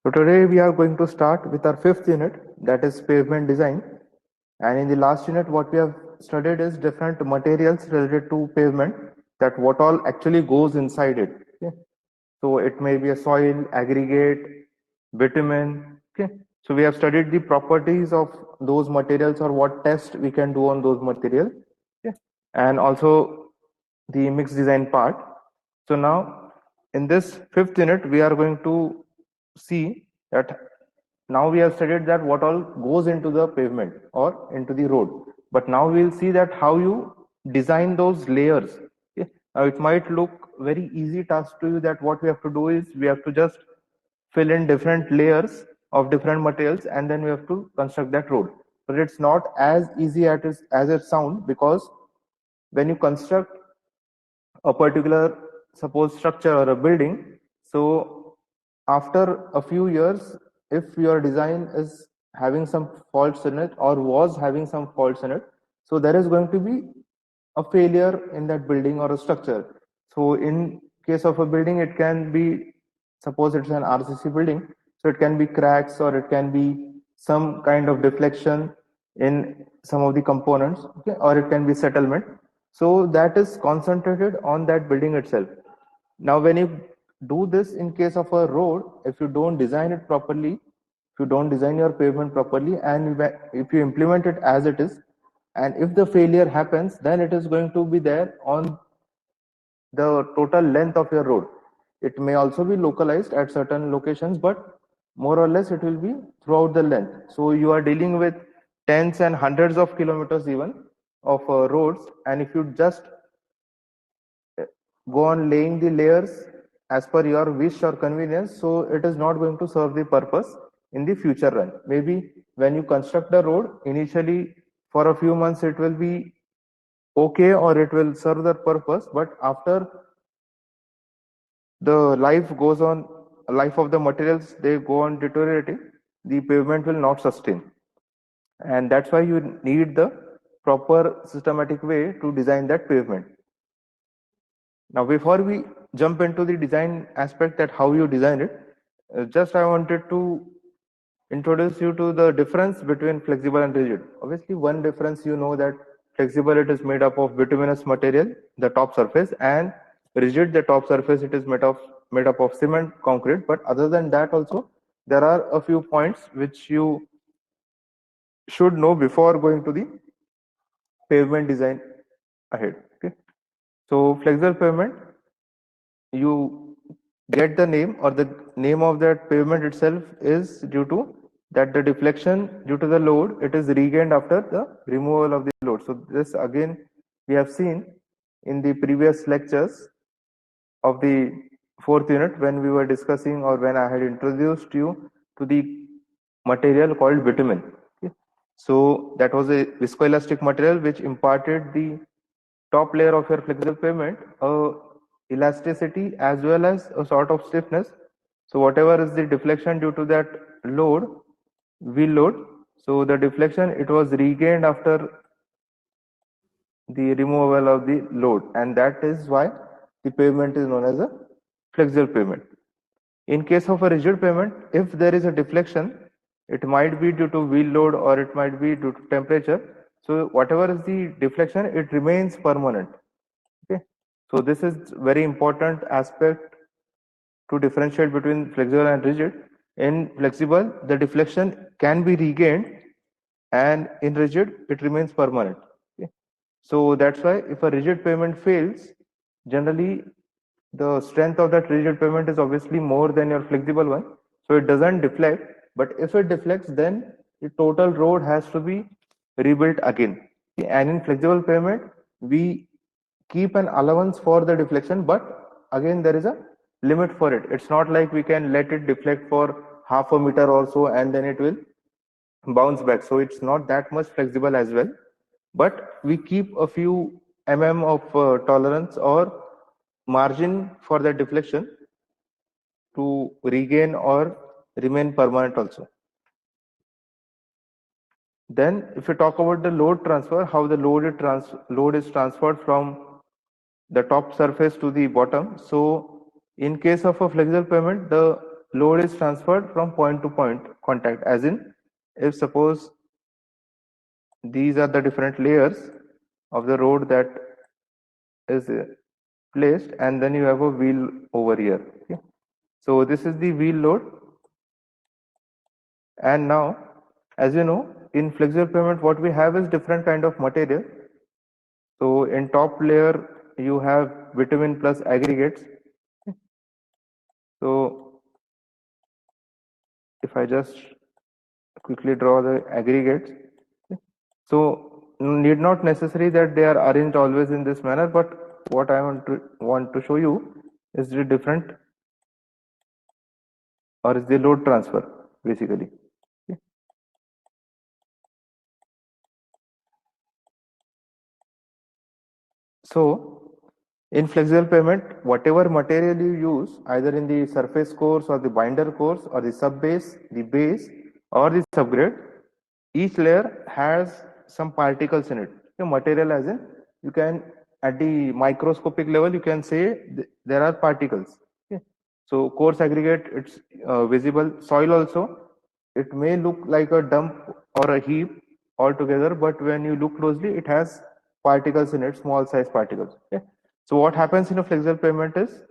So today we are going to start with our fifth unit, that is pavement design. And in the last unit, what we have studied is different materials related to pavement, that what all actually goes inside it. Okay? So it may be a soil, aggregate, bitumen. Okay? So we have studied the properties of those materials or what test we can do on those materials. Okay? And also the mixed design part. So now in this fifth unit, we are going to see that now we have studied that what all goes into the pavement or into the road. But now we'll see that how you design those layers. Okay? Now it might look very easy task to you that what we have to do is we have to just fill in different layers of different materials and then we have to construct that road. But it's not as easy as it sounds, because when you construct a particular suppose structure or a building, so after a few years, if your design is having some faults in it or was having some faults in it, so there is going to be a failure in that building or a structure. So in case of a building, it can be, suppose it's an RCC building, so it can be cracks or it can be some kind of deflection in some of the components, okay, or it can be settlement. So that is concentrated on that building itself. Now, when you do this in case of a road, if you don't design it properly, if you don't design your pavement properly, and if you implement it as it is, and if the failure happens, then it is going to be there on the total length of your road. It may also be localized at certain locations, but more or less it will be throughout the length. So you are dealing with tens and hundreds of kilometers even of roads, and if you just go on laying the layers as per your wish or convenience, so it is not going to serve the purpose in the future run. Maybe when you construct the road, initially for a few months it will be okay or it will serve the purpose, but after the life of the materials, they go on deteriorating, the pavement will not sustain. And that's why you need the proper systematic way to design that pavement. Now, before we jump into the design aspect, that how you design it, just I wanted to introduce you to the difference between flexible and rigid. Obviously, one difference, you know, that flexible, it is made up of bituminous material, the top surface, and rigid, the top surface, it is made up of cement, concrete. But other than that, also there are a few points which you should know before going to the pavement design ahead. Okay, so flexible pavement, you get the name, or the name of that pavement itself is due to that the deflection due to the load, it is regained after the removal of the load. So this again we have seen in the previous lectures of the fourth unit when we were discussing, or when I had introduced you to the material called bitumen. Okay. So that was a viscoelastic material which imparted the top layer of your flexible pavement elasticity as well as a sort of stiffness. So whatever is the deflection due to that load, wheel load, so the deflection, it was regained after the removal of the load, and that is why the pavement is known as a flexible pavement. In case of a rigid pavement, if there is a deflection, it might be due to wheel load or it might be due to temperature. So whatever is the deflection, it remains permanent. Okay, so this is very important aspect to differentiate between flexible and rigid. In flexible, the deflection can be regained, and in rigid, it remains permanent. Okay. So that's why if a rigid pavement fails, generally the strength of that rigid pavement is obviously more than your flexible one, so it doesn't deflect. But if it deflects, then the total road has to be rebuilt again. Okay. And in flexible pavement, we keep an allowance for the deflection, but again there is a limit for it. It's not like we can let it deflect for half a meter or so and then it will bounce back. So it's not that much flexible as well, but we keep a few of tolerance or margin for the deflection to regain or remain permanent also. Then if we talk about the load transfer, how the load is transferred from the top surface to the bottom. So in case of a flexible pavement, the load is transferred from point to point contact, as in if suppose these are the different layers of the road that is placed, and then you have a wheel over here. Okay. So this is the wheel load. And now, as you know, in flexible pavement, what we have is different kind of material. So in top layer, you have bitumen plus aggregates. So if I just quickly draw the aggregates, so need not necessary that they are arranged always in this manner, but what I want to show you is the different, or is the load transfer basically. Okay. So in flexible pavement, whatever material you use, either in the surface course or the binder course or the sub base, the base or the subgrade, each layer has some particles in it. The material, as in, you can at the microscopic level you can say there are particles. Okay. So coarse aggregate, it's visible. Soil also, it may look like a dump or a heap altogether, but when you look closely, it has particles in it, small size particles. Okay. So what happens in a flexible pavement is,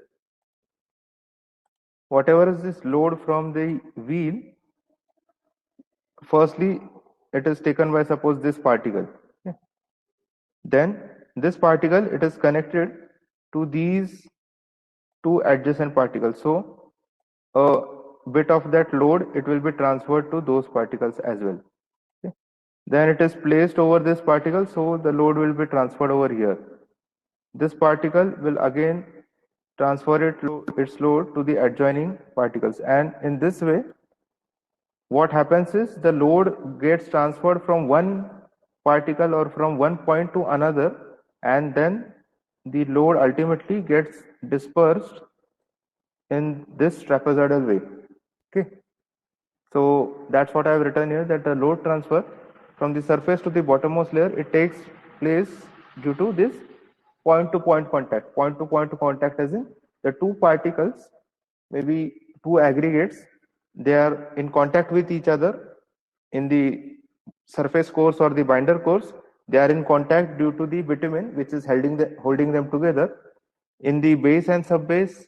whatever is this load from the wheel, firstly it is taken by suppose this particle. Okay. Then this particle, it is connected to these two adjacent particles. So a bit of that load, it will be transferred to those particles as well. Okay. Then it is placed over this particle, so the load will be transferred over here. This particle will again transfer its load to the adjoining particles, and in this way what happens is the load gets transferred from one particle or from one point to another, and then the load ultimately gets dispersed in this trapezoidal way. Okay. So that's what I have written here, that the load transfer from the surface to the bottommost layer, it takes place due to this point to point contact. Point to point contact as in the two particles, maybe two aggregates, they are in contact with each other in the surface course or the binder course. They are in contact due to the bitumen, which is holding them together. In the base and sub base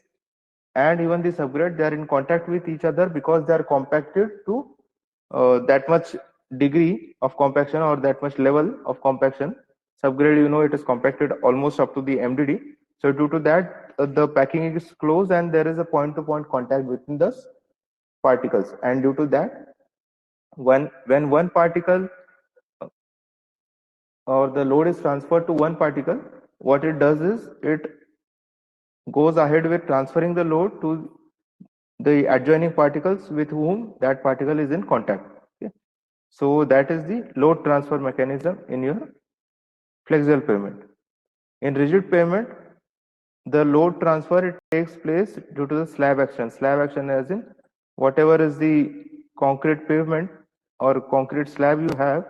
and even the subgrade, they are in contact with each other because they are compacted to that much degree of compaction or that much level of compaction. Subgrade, you know, it is compacted almost up to the MDD. So due to that, the packing is closed and there is a point to point contact between the particles. And due to that, when one particle or the load is transferred to one particle, what it does is it goes ahead with transferring the load to the adjoining particles with whom that particle is in contact. Okay. So that is the load transfer mechanism in your flexible pavement. In rigid pavement, the load transfer, it takes place due to the slab action. Slab action as in whatever is the concrete pavement or concrete slab you have,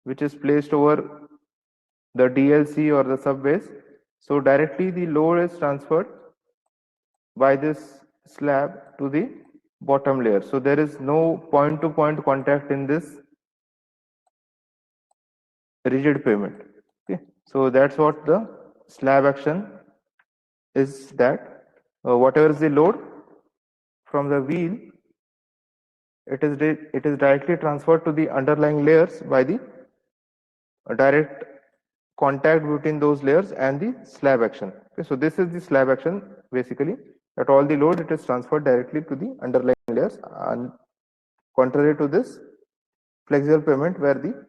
which is placed over the DLC or the subbase. So directly the load is transferred by this slab to the bottom layer. So there is no point to point contact in this rigid pavement. Okay. So that's what the slab action is, that whatever is the load from the wheel, it is directly transferred to the underlying layers by the direct contact between those layers and the slab action. Okay. So this is the slab action basically, that all the load, it is transferred directly to the underlying layers, and contrary to this flexible pavement where the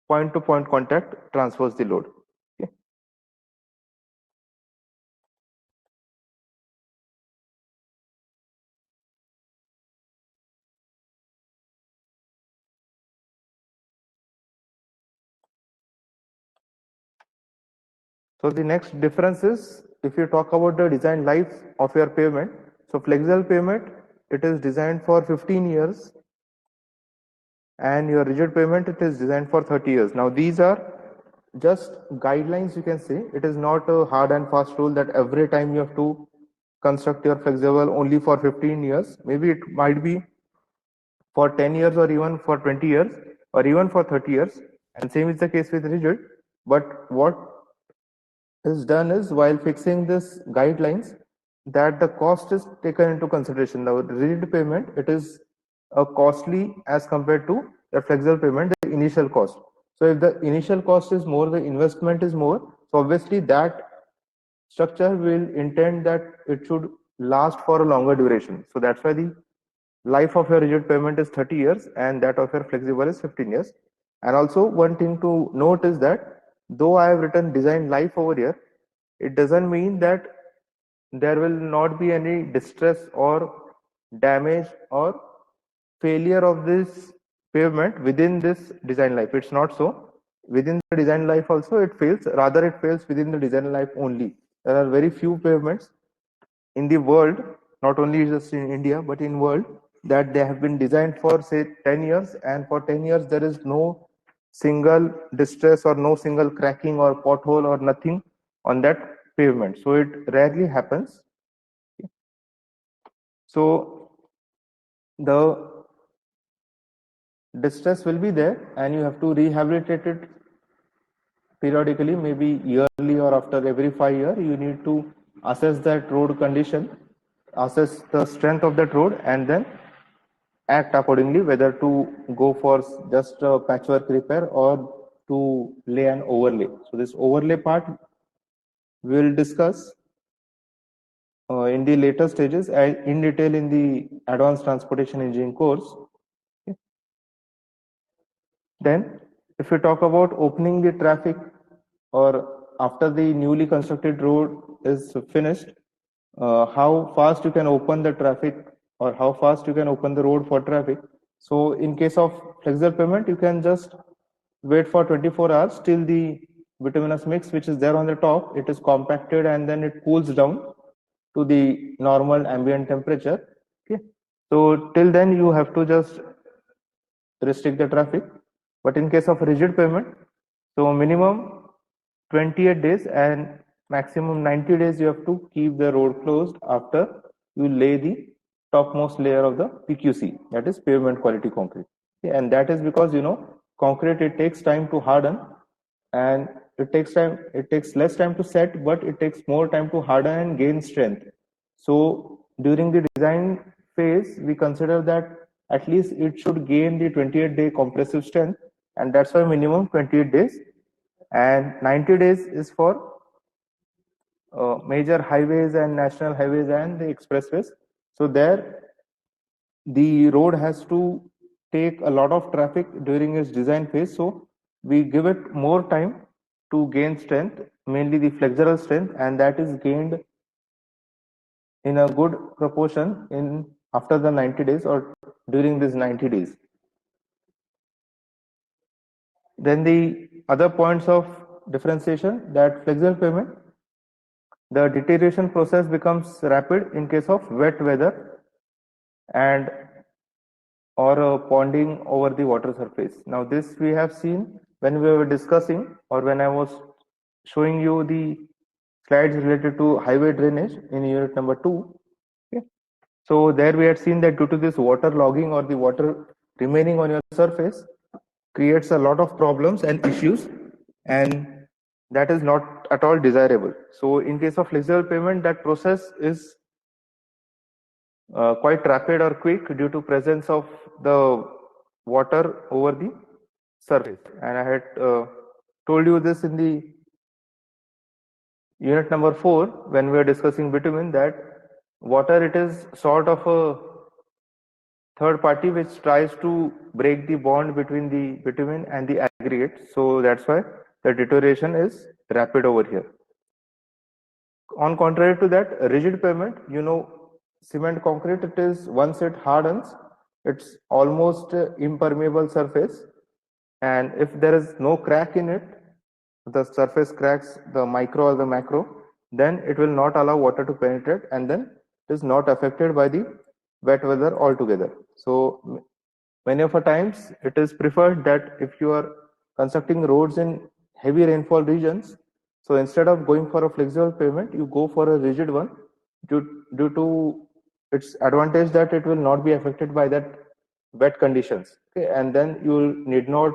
point to point contact transfers the load. Okay. So the next difference is, if you talk about the design life of your pavement, so flexible pavement, it is designed for 15 years, and your rigid pavement, it is designed for 30 years. Now these are just guidelines, you can say. It is not a hard and fast rule that every time you have to construct your flexible only for 15 years. Maybe it might be for 10 years or even for 20 years or even for 30 years. And same is the case with rigid. But what is done is while fixing this guidelines that the cost is taken into consideration. Now rigid payment, it is a costly as compared to the flexible payment, the initial cost. So if the initial cost is more, the investment is more, so obviously that structure will intend that it should last for a longer duration. So that's why the life of your rigid payment is 30 years and that of your flexible is 15 years. And also one thing to note is that though I have written design life over here, it doesn't mean that there will not be any distress or damage or failure of this pavement within this design life. It's not so. Within the design life also it fails, rather it fails within the design life only. There are very few pavements in the world, not only just in India, but in world, that they have been designed for say 10 years, and for 10 years there is no single distress or no single cracking or pothole or nothing on that pavement. So it rarely happens. So the distress will be there and you have to rehabilitate it periodically, maybe yearly or after every 5 years. You need to assess that road condition, assess the strength of that road, and then act accordingly whether to go for just a patchwork repair or to lay an overlay. So this overlay part we will discuss in the later stages in detail in the advanced transportation engineering course. Okay. Then if we talk about opening the traffic or after the newly constructed road is finished, how fast you can open the traffic or how fast you can open the road for traffic. So in case of flexible pavement, you can just wait for 24 hours till the bituminous mix which is there on the top, it is compacted and then it cools down to the normal ambient temperature. Okay. So till then you have to just restrict the traffic. But in case of rigid pavement, so minimum 28 days and maximum 90 days you have to keep the road closed after you lay the topmost layer of the PQC, that is pavement quality concrete. Okay, and that is because concrete, it takes time to harden and it takes less time to set, but it takes more time to harden and gain strength. So during the design phase, we consider that at least it should gain the 28-day compressive strength, and that's why minimum 28 days, and 90 days is for major highways and national highways and the expressways. So there the road has to take a lot of traffic during its design phase, so we give it more time to gain strength, mainly the flexural strength, and that is gained in a good proportion in after the 90 days or during these 90 days. Then the other points of differentiation, that flexible pavement, the deterioration process becomes rapid in case of wet weather and or ponding over the water surface. Now this we have seen when we were discussing or when I was showing you the slides related to highway drainage in unit number 2. Okay. So there we had seen that due to this water logging or the water remaining on your surface creates a lot of problems and issues, and that is not at all desirable. So in case of flexible pavement, that process is quite rapid or quick due to presence of the water over the surface. And I had told you this in the unit number 4 when we were discussing bitumen, that water, it is sort of a third party which tries to break the bond between the bitumen and the aggregate. So that's why the deterioration is rapid over here. On contrary to that, rigid pavement, cement concrete, it is once it hardens, it's almost impermeable surface, and if there is no crack in it, the surface cracks, the micro or the macro, then it will not allow water to penetrate, and then it is not affected by the wet weather altogether. So many of the times it is preferred that if you are constructing roads in heavy rainfall regions, so instead of going for a flexible pavement, you go for a rigid one, due to its advantage that it will not be affected by that wet conditions. Okay, and then you need not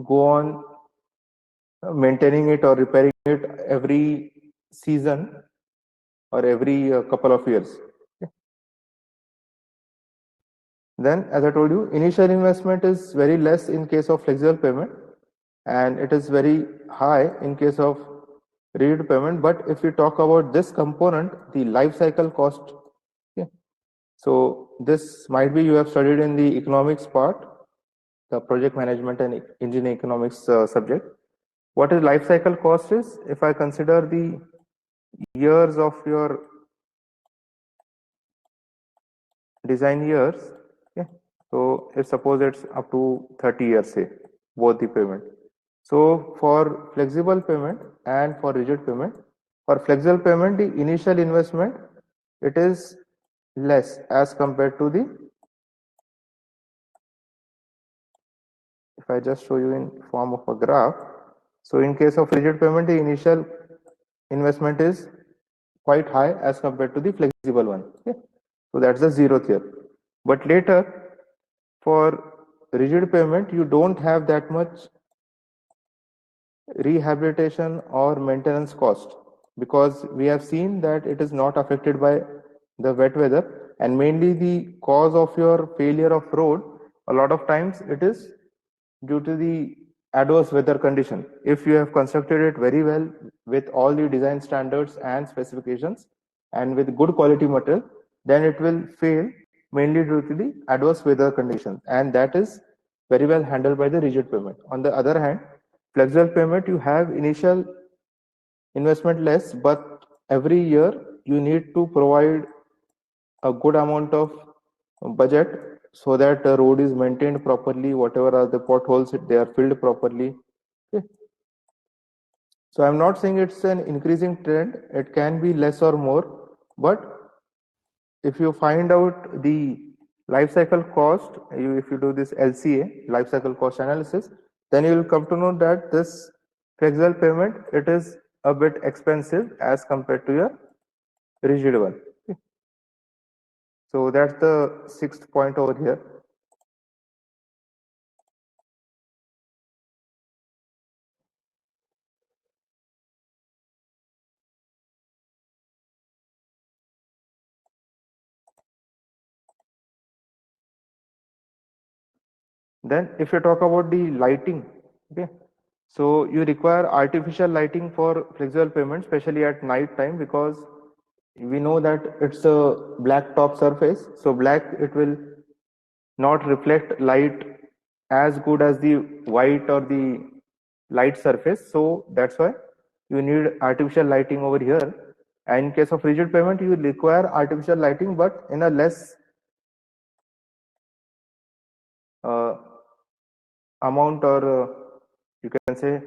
go on maintaining it or repairing it every season or every couple of years. Okay. Then, as I told you, initial investment is very less in case of flexible payment, and it is very high in case of rigid payment. But if we talk about this component, the life cycle cost, okay, so this might be you have studied in the economics part, the project management and engineering economics subject. What is life cycle cost is, if I consider the years of your design years, okay, so if suppose it's up to 30 years, say, both the payment. So for flexible payment and for rigid payment, for flexible payment, the initial investment, it is less as compared to the, if I just show you in form of a graph. So in case of rigid payment, the initial investment is quite high as compared to the flexible one. Okay? So that's the zeroth year. But later, for rigid payment, you don't have that much rehabilitation or maintenance cost, because we have seen that it is not affected by the wet weather, and mainly the cause of your failure of road, a lot of times it is due to the adverse weather condition. If you have constructed it very well with all the design standards and specifications and with good quality material, then it will fail mainly due to the adverse weather conditions, and that is very well handled by the rigid payment. On the other hand, flexible payment, you have initial investment less, but every year you need to provide a good amount of budget so that the road is maintained properly, whatever are the potholes, they are filled properly. Okay. So I'm not saying it's an increasing trend, it can be less or more, but if you find out the life cycle cost, if you do this LCA, life cycle cost analysis, then you will come to know that this flexible payment, it is a bit expensive as compared to your rigid one. Okay. So that's the sixth point over here. Then if you talk about the lighting, okay, so you require artificial lighting for flexible payment, especially at night time, because we know that it's a black top surface. So black, it will not reflect light as good as the white or the light surface. So that's why you need artificial lighting over here. And in case of rigid payment, you require artificial lighting, but in a less amount, or you can say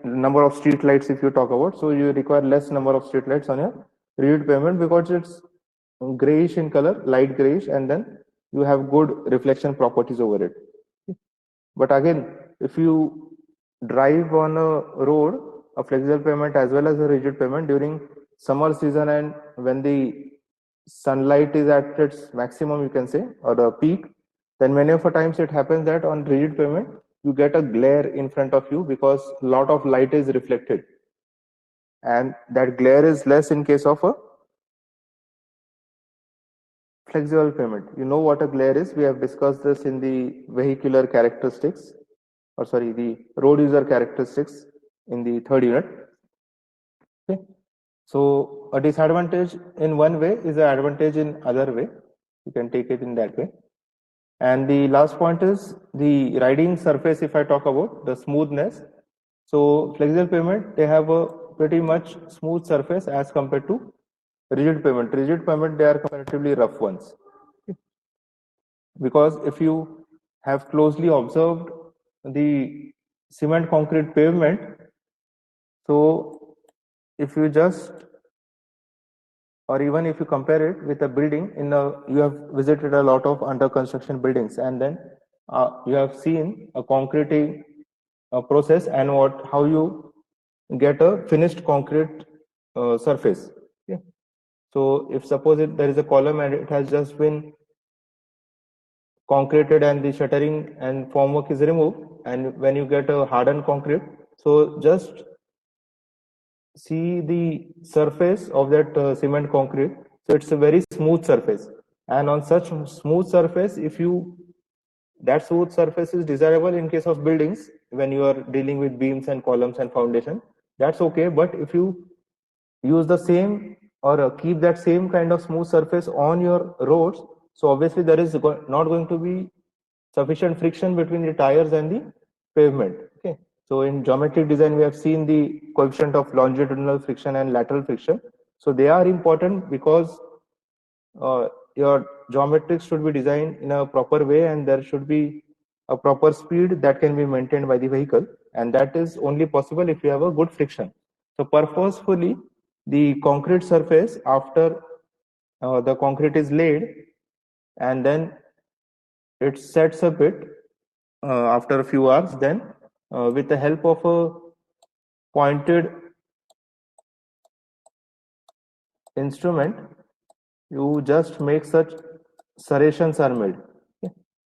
number of street lights if you talk about. So you require less number of street lights on your rigid payment because it's grayish in color, light grayish, and then you have good reflection properties over it. But again, if you drive on a road, a flexible payment as well as a rigid payment during summer season, and when the sunlight is at its maximum, you can say, or the peak, then many of the times it happens that on rigid payment, you get a glare in front of you because a lot of light is reflected. And that glare is less in case of a flexible payment. You know what a glare is. We have discussed this in the vehicular characteristics, or sorry, the road user characteristics in the third unit. Okay. So a disadvantage in one way is an advantage in other way. You can take it in that way. And the last point is the riding surface. If I talk about the smoothness, so flexible payment, they have a pretty much smooth surface as compared to rigid payment. Rigid payment, they are comparatively rough ones. Because if you have closely observed the cement concrete pavement, so if you just, or even if you compare it with a building in a, you have visited a lot of under construction buildings, and then you have seen a concreting process and how you get a finished concrete surface. Okay. So if suppose there is a column and it has just been concreted and the shuttering and formwork is removed, and when you get a hardened concrete, so just see the surface of that cement concrete. So it's a very smooth surface, and on such smooth surface, if you that smooth surface is desirable in case of buildings when you are dealing with beams and columns and foundation, that's okay. But if you use the same or keep that same kind of smooth surface on your roads, so obviously there is not going to be sufficient friction between the tires and the pavement. Okay, so in geometric design we have seen the coefficient of longitudinal friction and lateral friction. So they are important because your geometrics should be designed in a proper way, and there should be a proper speed that can be maintained by the vehicle, and that is only possible if you have a good friction. So purposefully the concrete surface, after the concrete is laid and then it sets a bit after a few hours, then with the help of a pointed instrument, you just make such serrations are made. Okay?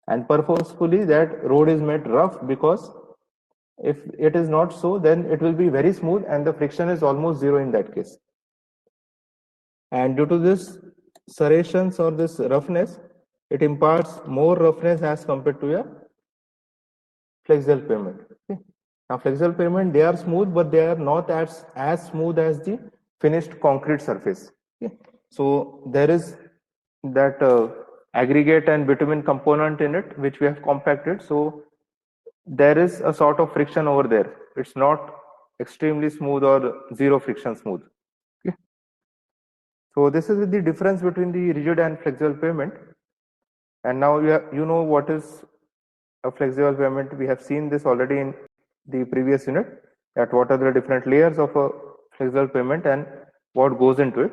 And purposefully that road is made rough, because if it is not so, then it will be very smooth and the friction is almost zero in that case. And due to this serrations or this roughness, it imparts more roughness as compared to a flexural pavement. Okay? Now flexural pavement, they are smooth, but they are not as smooth as the finished concrete surface. Okay? So there is that aggregate and bitumen component in it, which we have compacted. So there is a sort of friction over there. It's not extremely smooth or zero friction smooth. Okay? So this is the difference between the rigid and flexible pavement. And now you know what is a flexible pavement. We have seen this already in the previous unit, that what are the different layers of a flexible pavement and what goes into it.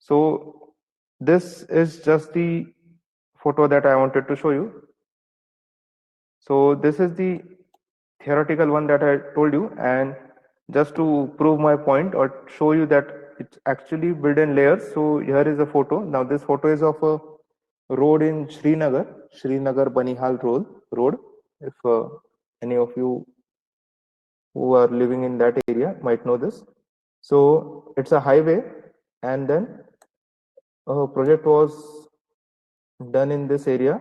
So this is just the photo that I wanted to show you. So this is the theoretical one that I told you, and just to prove my point or show you that it's actually built in layers. So here is a photo. Now this photo is of a road in Srinagar Banihal road. If any of you who are living in that area might know this. So it's a highway, and then a project was done in this area,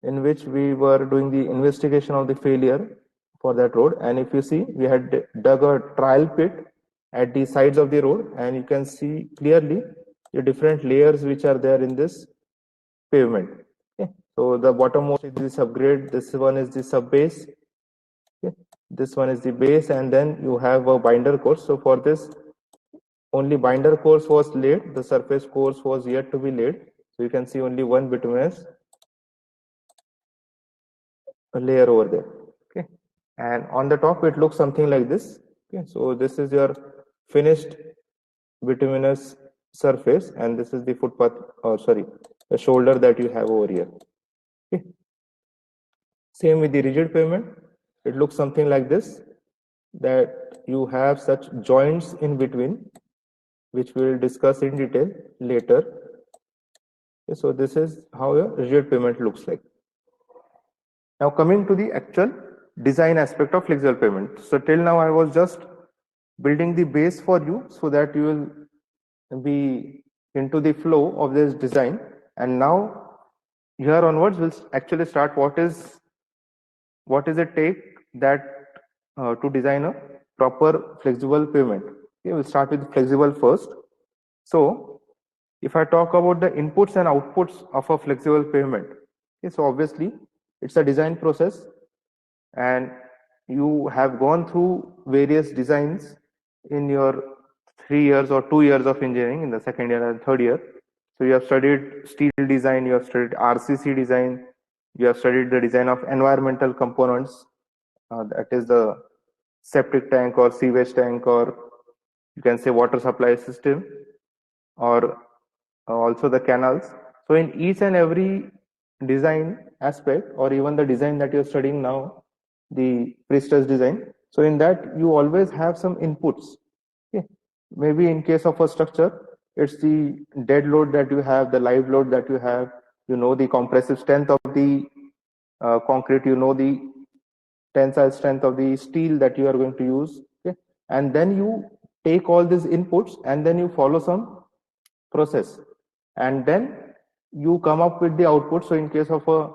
in which we were doing the investigation of the failure for that road. And if you see, we had dug a trial pit at the sides of the road, and you can see clearly the different layers which are there in this pavement. Okay. So the bottommost is the subgrade, this one is the sub base, okay. This one is the base, and then you have a binder course. So for this, only binder course was laid, the surface course was yet to be laid. So you can see only one bituminous layer over there. Okay, and on the top it looks something like this. Okay, so this is your finished bituminous surface, and this is the footpath, or sorry, the shoulder that you have over here. Okay, same with the rigid pavement, it looks something like this, that you have such joints in between, which we will discuss in detail later. Okay, so this is how a rigid pavement looks like. Now coming to the actual design aspect of flexible pavement. So till now I was just building the base for you so that you will be into the flow of this design, and now here onwards we'll actually start what is it take that to design a proper flexible pavement. Okay, we'll start with flexible first. So if I talk about the inputs and outputs of a flexible pavement, okay, so obviously it's a design process, and you have gone through various designs in your 3 years or 2 years of engineering in the second year and third year. So you have studied steel design, you have studied RCC design, you have studied the design of environmental components, that is the septic tank or sewage tank, or you can say water supply system, or also the canals. So in each and every design aspect, or even the design that you're studying now, the pre-stress design, so in that you always have some inputs. Okay, maybe in case of a structure, It's the dead load that you have, the live load that you have. You know the compressive strength of the concrete. You know the tensile strength of the steel that you are going to use. Okay, and then you take all these inputs and then you follow some process, and then you come up with the output. So in case of a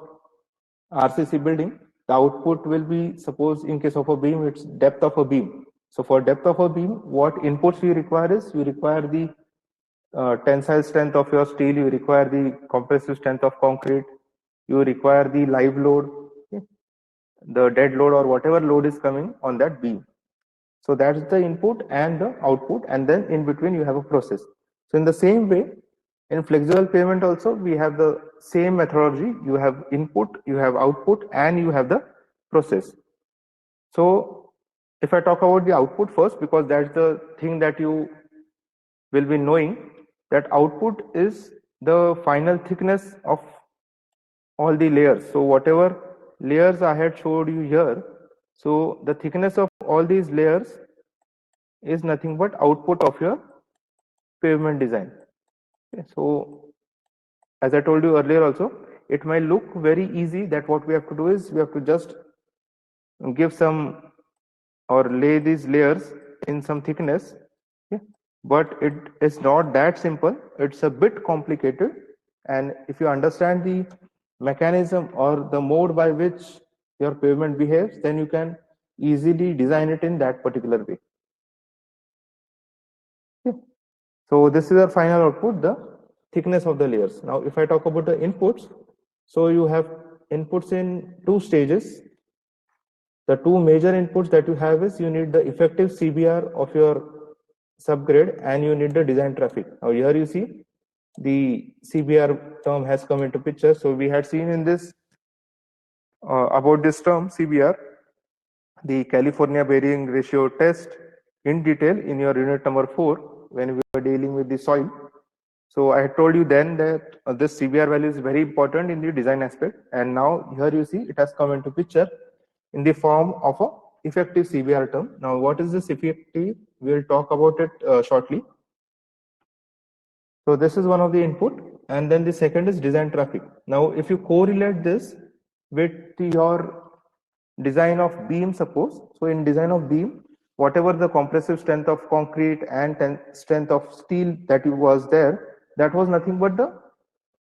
RCC building, the output will be, suppose in case of a beam, it's depth of a beam. So for depth of a beam, what inputs you require is, you require the tensile strength of your steel, you require the compressive strength of concrete, you require the live load, okay, the dead load or whatever load is coming on that beam. So that's the input and the output, and then in between you have a process. So in the same way, in flexible pavement also, we have the same methodology. You have input, you have output, and you have the process. So if I talk about the output first, because that's the thing that you will be knowing, that output is the final thickness of all the layers. So whatever layers I had showed you here, so the thickness of all these layers is nothing but output of your pavement design. Okay, so as I told you earlier also, it might look very easy that what we have to do is we have to just give some or lay these layers in some thickness, okay? But it is not that simple. It's a bit complicated, and if you understand the mechanism or the mode by which your pavement behaves, then you can easily design it in that particular way. Okay. So this is our final output, the thickness of the layers. Now if I talk about the inputs, so you have inputs in two stages. The two major inputs that you have is, you need the effective CBR of your subgrade and you need the design traffic. Now here you see the CBR term has come into picture. So we had seen in this about this term CBR, the California Bearing Ratio test in detail in your unit number 4 when we were dealing with the soil. So I told you then that this CBR value is very important in the design aspect, and now here you see it has come into picture in the form of a effective CBR term. Now what is this effective? We will talk about it shortly. So this is one of the input, and then the second is design traffic. Now if you correlate this with your design of beam, suppose, so in design of beam, whatever the compressive strength of concrete and strength of steel that was there, that was nothing but the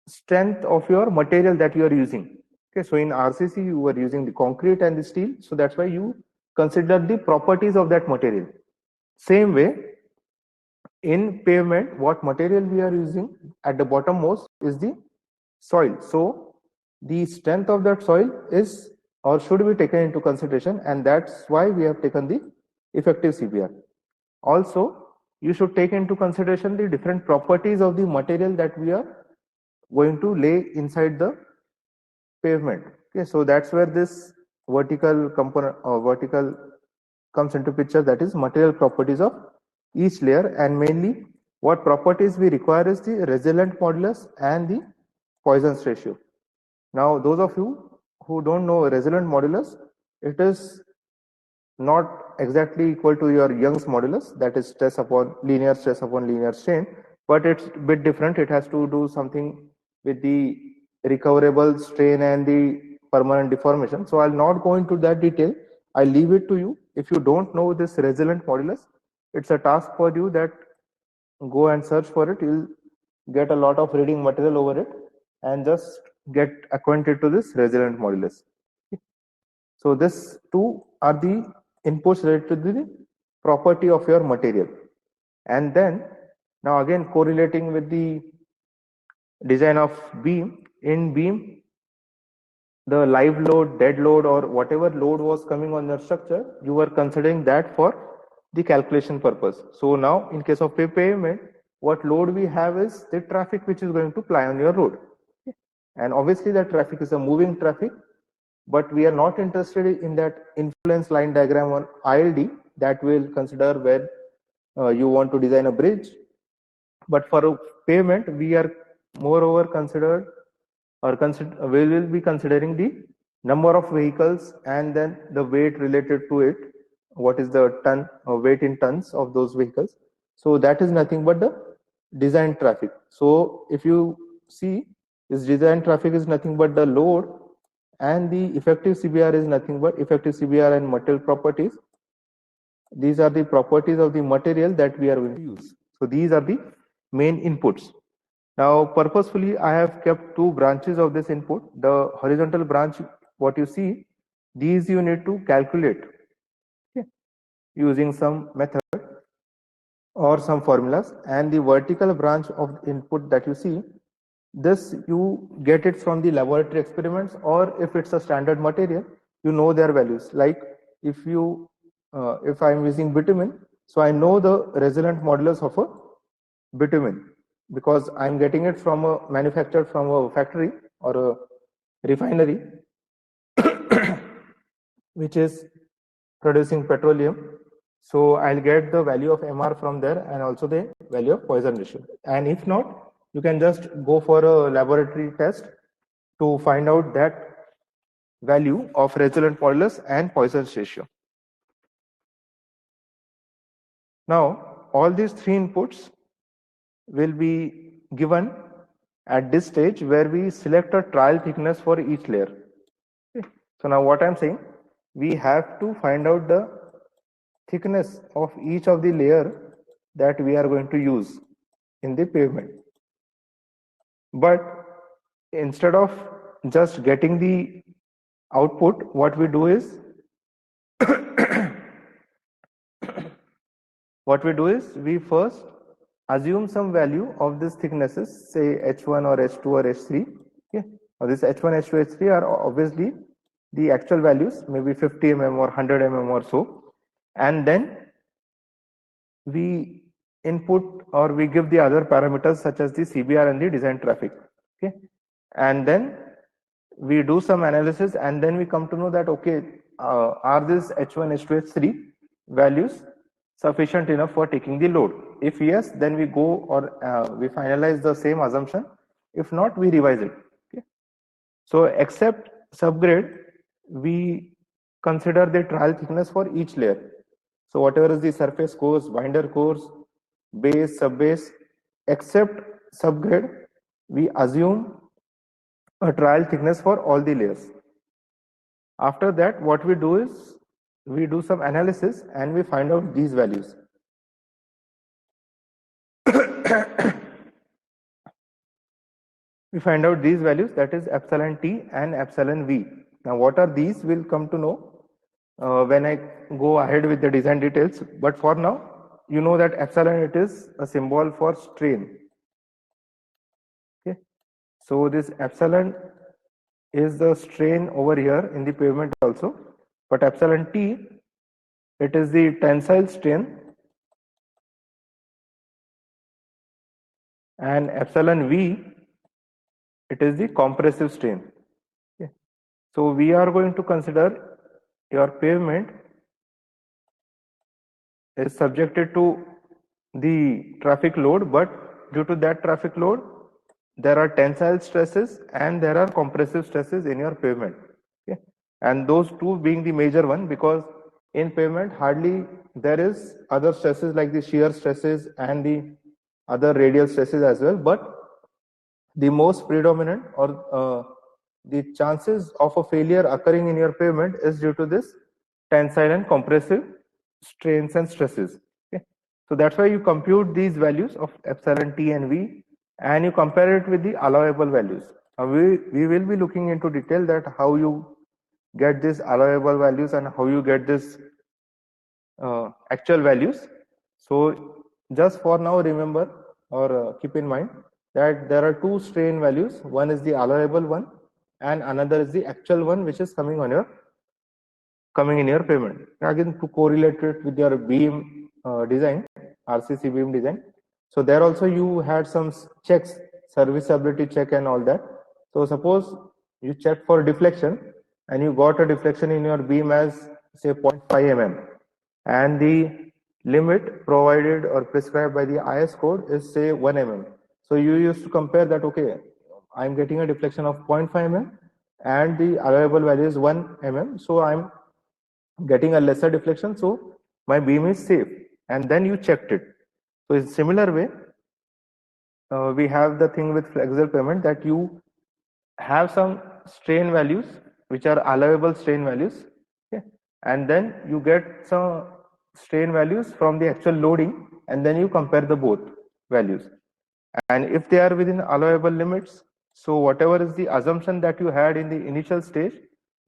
strength of your material that you are using. Okay, so in RCC you were using the concrete and the steel, so that's why you consider the properties of that material. Same way, in pavement, what material we are using at the bottom most is the soil. So the strength of that soil is or should be taken into consideration, and that's why we have taken the effective CBR. Also, you should take into consideration the different properties of the material that we are going to lay inside the pavement. Okay, so that's where this vertical component or vertical comes into picture, that is material properties of each layer, and mainly what properties we require is the resilient modulus and the Poisson's ratio. Now those of you who don't know resilient modulus, it is not exactly equal to your Young's modulus, that is stress upon linear strain, but it's a bit different. It has to do something with the recoverable strain and the permanent deformation. So I'll not go into that detail. I leave it to you. If you don't know this resilient modulus, it's a task for you that go and search for it. You'll get a lot of reading material over it and just get acquainted to this resilient modulus. So this two are the inputs related to the property of your material. And then now again correlating with the design of beam, in beam the live load, dead load, or whatever load was coming on your structure, you were considering that for the calculation purpose. So now in case of pavement, what load we have is the traffic which is going to ply on your road, and obviously that traffic is a moving traffic, but we are not interested in that influence line diagram on ILD that we'll consider when you want to design a bridge. But for a pavement, we are moreover considered or we will be considering the number of vehicles and then the weight related to it. What is the ton weight in tons of those vehicles? So that is nothing but the design traffic. So if you see, this design traffic is nothing but the load, and the effective CBR is nothing but effective CBR and material properties. These are the properties of the material that we are going to use. So these are the main inputs. Now purposefully I have kept two branches of this input. The horizontal branch, what you see, these you need to calculate, okay, using some method or some formulas, and the vertical branch of input that you see, this you get it from the laboratory experiments, or if it's a standard material, you know their values. Like if you if I'm using bitumen, so I know the resonant modulus of a bitumen because I'm getting it from a manufactured from a factory or a refinery which is producing petroleum. So I'll get the value of MR from there and also the value of Poisson ratio. And if not, you can just go for a laboratory test to find out that value of resonant modulus and Poisson's ratio. Now, all these three inputs will be given at this stage where we select a trial thickness for each layer. Okay. So now what I'm saying, we have to find out the thickness of each of the layer that we are going to use in the pavement. But instead of just getting the output, what we do is we first assume some value of these thicknesses, say H1 or H2 or H3. Okay. Now this H1, H2, H3 are obviously the actual values, maybe 50 mm or 100 mm or so. And then we input or we give the other parameters such as the CBR and the design traffic. Okay. And then we do some analysis, and then we come to know that, okay, are these H1, H2, H3 values sufficient enough for taking the load? If yes, then we go or we finalize the same assumption. If not, we revise it. Okay. So except subgrade, we consider the trial thickness for each layer. So whatever is the surface course, binder course, base, subbase, except subgrade, we assume a trial thickness for all the layers. After that, what we do is we do some analysis and we find out these values. We find out these values, that is epsilon T and epsilon V. Now what are these, we'll come to know when I go ahead with the design details. But for now, you know that epsilon, it is a symbol for strain. Okay. So this epsilon is the strain over here in the pavement also, but epsilon T, it is the tensile strain, and epsilon V, it is the compressive strain. Okay. So we are going to consider your pavement is subjected to the traffic load, but due to that traffic load, there are tensile stresses and there are compressive stresses in your pavement. Okay. And those two being the major one, because in pavement hardly there is other stresses like the shear stresses and the other radial stresses as well, but the most predominant or the chances of a failure occurring in your pavement is due to this tensile and compressive strains and stresses. Okay. So that's why you compute these values of epsilon T and V and you compare it with the allowable values. Now we will be looking into detail that how you get these allowable values and how you get this actual values. So just for now, remember or keep in mind that there are two strain values. One is the allowable one and another is the actual one which is coming in your pavement. Again, to correlate it with your beam design, RCC beam design. So there also you had some checks, serviceability check and all that. So suppose you check for deflection and you got a deflection in your beam as say 0.5 mm, and the limit provided or prescribed by the IS code is say 1 mm. So you used to compare that, okay, I'm getting a deflection of 0.5 mm and the allowable value is 1 mm. So I'm getting a lesser deflection, so my beam is safe, and then you checked it. So in similar way, we have the thing with flexible pavement that you have some strain values which are allowable strain values, okay? And then you get some strain values from the actual loading, and then you compare the both values, and if they are within allowable limits, so whatever is the assumption that you had in the initial stage,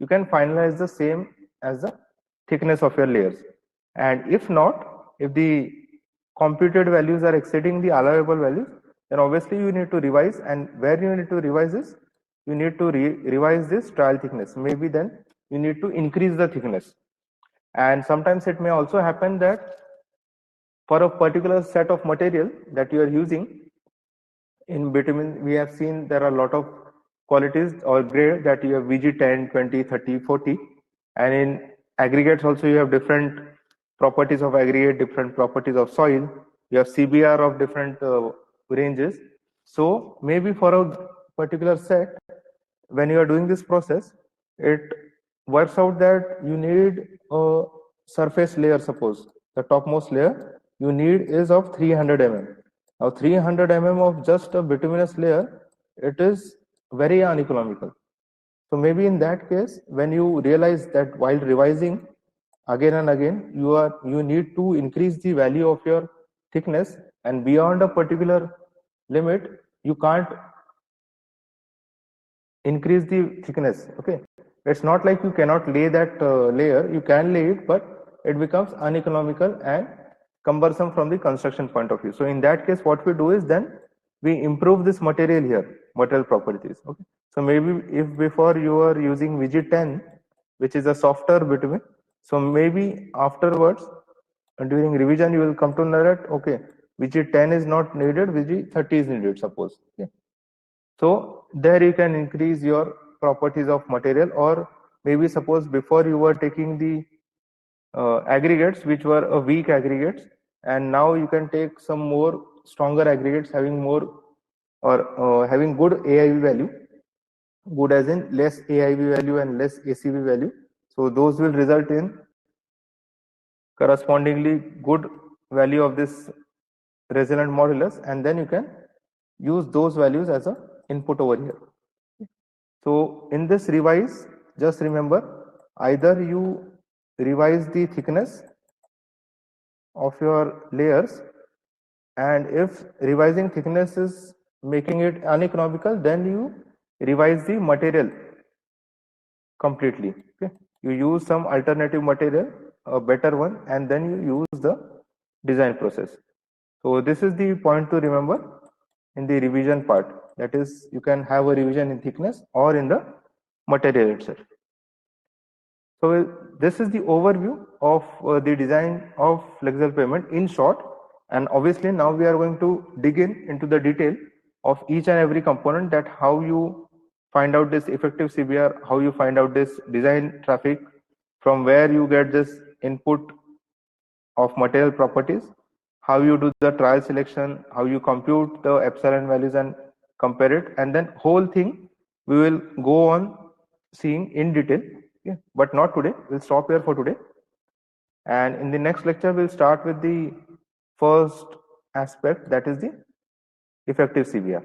you can finalize the same as the thickness of your layers. And if not, if the computed values are exceeding the allowable values, then obviously you need to revise, and where you need to revise is you need to revise this trial thickness. Maybe then you need to increase the thickness. And sometimes it may also happen that for a particular set of material that you are using, in bitumen we have seen there are a lot of qualities or grade that you have VG 10, 20, 30, 40, and in aggregates also you have different properties of aggregate, different properties of soil, you have CBR of different ranges. So maybe for a particular set, when you are doing this process, it works out that you need a surface layer. Suppose the topmost layer you need is of 300 mm. Now 300 mm of just a bituminous layer, it is very uneconomical. So maybe in that case, when you realize that while revising again and again, you need to increase the value of your thickness, and beyond a particular limit, you can't increase the thickness. Okay, it's not like you cannot lay that layer. You can lay it, but it becomes uneconomical and cumbersome from the construction point of view. So in that case, what we do is then we improve this material here, material properties. Okay, so maybe if before you are using VG10, which is a softer bitumen, so maybe afterwards during revision you will come to know that okay, VG10 is not needed, VG30 is needed. Suppose. Okay. So there you can increase your properties of material, or maybe suppose before you were taking the aggregates which were a weak aggregates, and now you can take some more stronger aggregates having more or having good AIV value, good as in less AIV value and less ACV value. So those will result in correspondingly good value of this resilient modulus, and then you can use those values as a input over here. So in this revise, just remember, either you revise the thickness of your layers, and if revising thickness is making it uneconomical, then you revise the material completely. Okay, you use some alternative material, a better one, and then you use the design process. So this is the point to remember in the revision part. That is, you can have a revision in thickness or in the material itself. So this is the overview of the design of flexible pavement in short, and obviously now we are going to dig into the detail of each and every component, that how you find out this effective CBR, how you find out this design traffic, from where you get this input of material properties, how you do the trial selection, how you compute the epsilon values and compare it, and then whole thing we will go on seeing in detail. Okay, but not today. We'll stop here for today, and in the next lecture we'll start with the first aspect, that is the effective CBR.